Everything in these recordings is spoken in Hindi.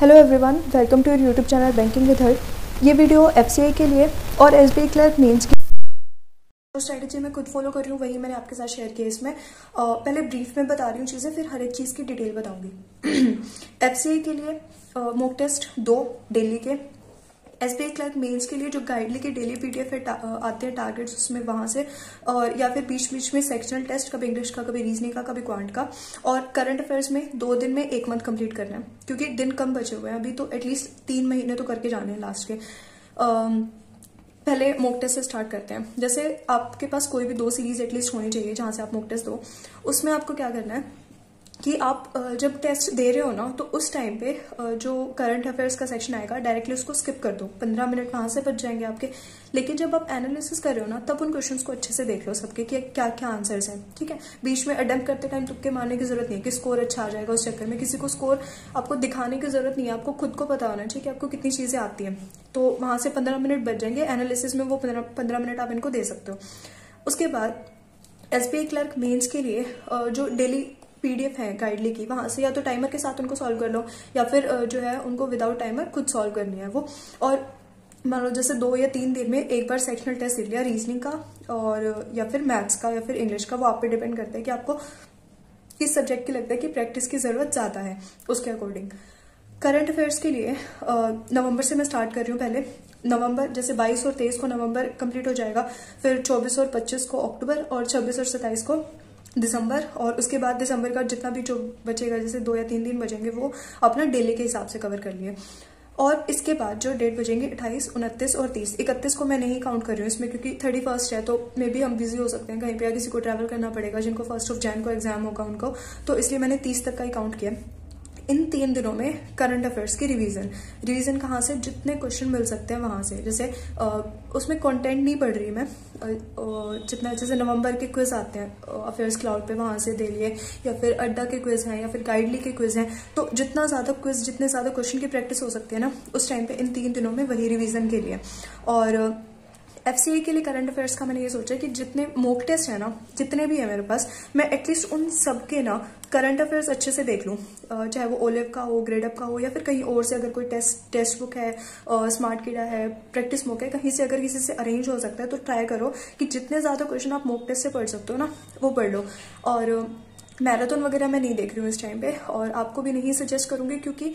Hello everyone, welcome to your YouTube channel banking with her. ये वीडियो एफसीआई के लिए और एसबीआई क्लर्क मेंस की स्ट्रैटेजी मैं खुद फॉलो कर रही हूँ, वही मैंने आपके साथ शेयर किया। इसमें पहले ब्रीफ में बता रही हूँ चीज़ें, फिर हर एक चीज़ की डिटेल बताऊंगी। एफसीआई के लिए मॉक टेस्ट 2 डेली के, एसबीआई क्लर्क मेंस के लिए जो गाइडली के डेली पीडीएफ आते हैं टारगेट्स, उसमें वहां से, और या फिर बीच बीच में सेक्शनल टेस्ट, कभी इंग्लिश का, कभी रीजनिंग का, कभी क्वांट का। और करंट अफेयर्स में 2 दिन में 1 मंथ कंप्लीट करना है, क्योंकि दिन कम बचे हुए हैं अभी, तो एटलीस्ट 3 महीने तो करके जाने हैं लास्ट के। पहले मॉक टेस्ट से स्टार्ट करते हैं। जैसे आपके पास कोई भी 2 सीरीज एटलीस्ट होनी चाहिए जहां से आप मॉक टेस्ट दो। उसमें आपको क्या करना है कि आप जब टेस्ट दे रहे हो ना, तो उस टाइम पे जो करंट अफेयर्स का सेक्शन आएगा डायरेक्टली उसको स्किप कर दो, 15 मिनट वहां से बच जाएंगे आपके। लेकिन जब आप एनालिसिस कर रहे हो ना, तब उन क्वेश्चंस को अच्छे से देख लो सबके कि क्या क्या आंसर्स हैं, ठीक है। बीच में अटेम्प्ट करते टाइम तुक्के मारने की जरूरत नहीं है कि स्कोर अच्छा आ जाएगा उस चक्कर में। किसी को स्कोर आपको दिखाने की जरूरत नहीं है, आपको खुद को पता होना चाहिए कि आपको कितनी चीजें आती हैं। तो वहां से 15 मिनट बच जाएंगे एनालिसिस में, वो 15 मिनट आप इनको दे सकते हो। उसके बाद एसबीआई क्लर्क मेंस के लिए जो डेली पीडीएफ है गाइडली की, वहां से या तो टाइमर के साथ उनको सॉल्व कर लो, या फिर जो है उनको विदाउट टाइमर खुद सॉल्व करनी है वो। और मान लो जैसे 2 या 3 दिन में एक बार सेक्शनल टेस्ट दे लिया रीजनिंग का, और या फिर मैथ्स का, या फिर इंग्लिश का। वो आप पे डिपेंड करता है कि आपको किस सब्जेक्ट की लगता है कि प्रैक्टिस की जरूरत ज्यादा है, उसके अकॉर्डिंग। करंट अफेयर्स के लिए नवंबर से मैं स्टार्ट कर रही हूँ। पहले नवंबर, जैसे 22 और 23 को नवंबर कंप्लीट हो जाएगा, फिर 24 और 25 को अक्टूबर, और 26 और 27 को दिसंबर। और उसके बाद दिसंबर का जितना भी जो बचेगा, जैसे 2 या 3 दिन बचेंगे, वो अपना डेली के हिसाब से कवर कर लिए। और इसके बाद जो डेट बचेंगे 28, 29 और 30। 31 को मैं नहीं काउंट कर रही हूँ इसमें, क्योंकि 31 है, तो मे बी हम बिजी हो सकते हैं कहीं पे, या किसी को ट्रैवल करना पड़ेगा, जिनको 1 जनवरी को एग्जाम होगा उनको, तो इसलिए मैंने 30 तक का ही काउंट किया। इन 3 दिनों में करंट अफेयर्स की रिवीजन कहाँ से, जितने क्वेश्चन मिल सकते हैं वहां से। जैसे उसमें कंटेंट नहीं पढ़ रही मैं, जितना जैसे नवंबर के क्विज आते हैं अफेयर्स क्लाउड पे, वहां से दे लिए, या फिर अड्डा के क्विज हैं, या फिर गाइडली के क्विज हैं। तो जितना ज्यादा क्विज, जितने ज्यादा क्वेश्चन की प्रैक्टिस हो सकती है ना उस टाइम पे, इन 3 दिनों में वही रिवीजन के लिए। और एफसीआई के लिए करंट अफेयर्स का मैंने ये सोचा कि जितने मॉक टेस्ट है ना, जितने भी है मेरे पास, मैं एटलीस्ट उन सब के ना करंट अफेयर्स अच्छे से देख लूँ। चाहे वो ओलेव का हो, ग्रेडअप का हो, या फिर कहीं और से अगर कोई टेस्ट बुक है, स्मार्ट किडा है, प्रैक्टिस मॉक है, कहीं से अगर किसी से अरेंज हो सकता है तो ट्राई करो कि जितने ज्यादा क्वेश्चन आप मॉक टेस्ट से पढ़ सकते हो ना, वो पढ़ लो। और मैराथन वगैरह मैं नहीं देख रही हूँ इस टाइम पे, और आपको भी नहीं सजेस्ट करूंगी, क्योंकि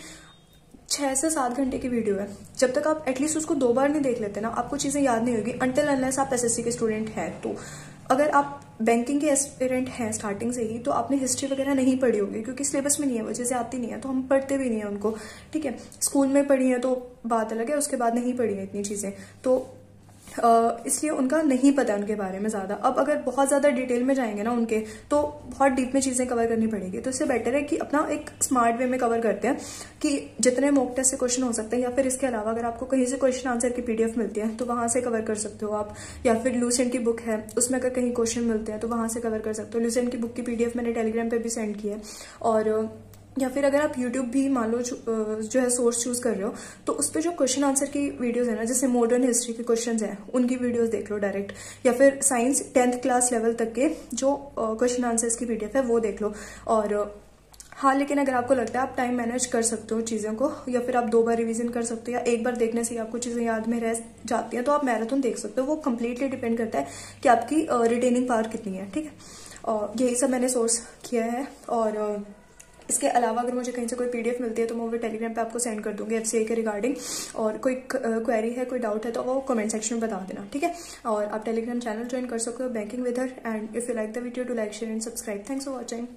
6 से 7 घंटे की वीडियो है। जब तक आप एटलीस्ट उसको 2 बार नहीं देख लेते ना, आपको चीजें याद नहीं होगी, अनटिल अनलेस आप एसएससी के स्टूडेंट हैं। तो अगर आप बैंकिंग के एस्पिरेंट हैं स्टार्टिंग से ही, तो आपने हिस्ट्री वगैरह नहीं पढ़ी होगी, क्योंकि सिलेबस में नहीं है, वो चीजें आती नहीं है, तो हम पढ़ते भी नहीं है उनको, ठीक है। स्कूल में पढ़ी है तो बात अलग है, उसके बाद नहीं पढ़ी है इतनी चीजें, तो इसलिए उनका नहीं पता उनके बारे में ज्यादा। अब अगर बहुत ज्यादा डिटेल में जाएंगे ना उनके, तो बहुत डीप में चीजें कवर करनी पड़ेगी। तो इससे बेटर है कि अपना एक स्मार्ट वे में कवर करते हैं, कि जितने मॉक टेस्ट से क्वेश्चन हो सकते हैं, या फिर इसके अलावा अगर आपको कहीं से क्वेश्चन आंसर की पीडीएफ मिलती है तो वहां से कवर कर सकते हो आप, या फिर लूसेंट की बुक है, उसमें अगर कहीं क्वेश्चन मिलते हैं तो वहां से कवर कर सकते हो। लूसेंट की बुक की पीडीएफ मैंने टेलीग्राम पे भी सेंड की है। और या फिर अगर आप यूट्यूब भी मान लो जो है सोर्स चूज कर रहे हो, तो उस पर जो क्वेश्चन आंसर की वीडियोस है ना, जैसे मॉडर्न हिस्ट्री के क्वेश्चंस हैं, उनकी वीडियोस देख लो डायरेक्ट, या फिर साइंस 10th क्लास लेवल तक के जो क्वेश्चन आंसर्स की पीडीएफ है वो देख लो। और हाँ, लेकिन अगर आपको लगता है आप टाइम मैनेज कर सकते हो चीजों को, या फिर आप 2 बार रिवीजन कर सकते हो, या एक बार देखने से ही आपको चीजें याद में रह जाती हैं, तो आप मैराथन देख सकते हो। वो कंप्लीटली डिपेंड करता है कि आपकी रिटेनिंग पावर कितनी है, ठीक है। और यही सब मैंने सोर्स किया है। और इसके अलावा अगर मुझे कहीं से कोई पीडीएफ मिलती है तो मैं वो टेलीग्राम पे आपको सेंड कर दूंगी एफसीआई के रिगार्डिंग। और कोई क्वेरी है, कोई डाउट है, तो वो कमेंट सेक्शन में बता देना, ठीक है। और आप टेलीग्राम चैनल ज्वाइन कर सकते हो banking with her. And if you like the video, to like, share and subscribe. Thanks for watching.